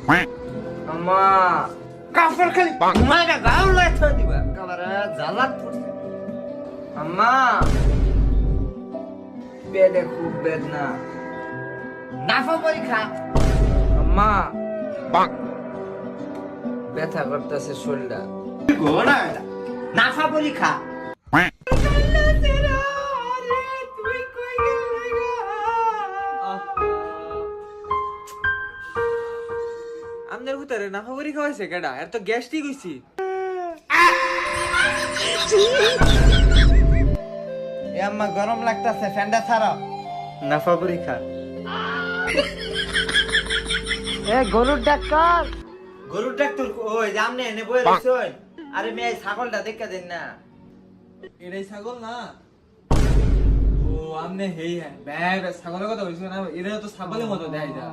আম্মা কাপড় খালি মাইরা গাও লাইতে দিবা একেবারে জ্বালাত আম্মা পেটে খুব বেদনা নাফা পরীক্ষা আম্মা ব্যথা করতেছে শরীরটা ঘোড়া নাফা পরীক্ষা আমনের ভিতরে নাফা পরীক্ষা হয়েছে কেডা এর তো গ্যাস্ট্রিক হইছি এ আম্মা গরম লাগতাছে ফ্যানটা ছাড়ো নাফা পরীক্ষা এ গরুর ডাক্তার ওই জামনে এনে বই রইছই আরে মেয়ে ছাগলটা দেখা দেন না এটাই ছাগল না ও আমনে হেই হ্যাঁ ব্যাগ ছাগলের কথা হইছে না এরা তো ছাগলের মতো দেয় যা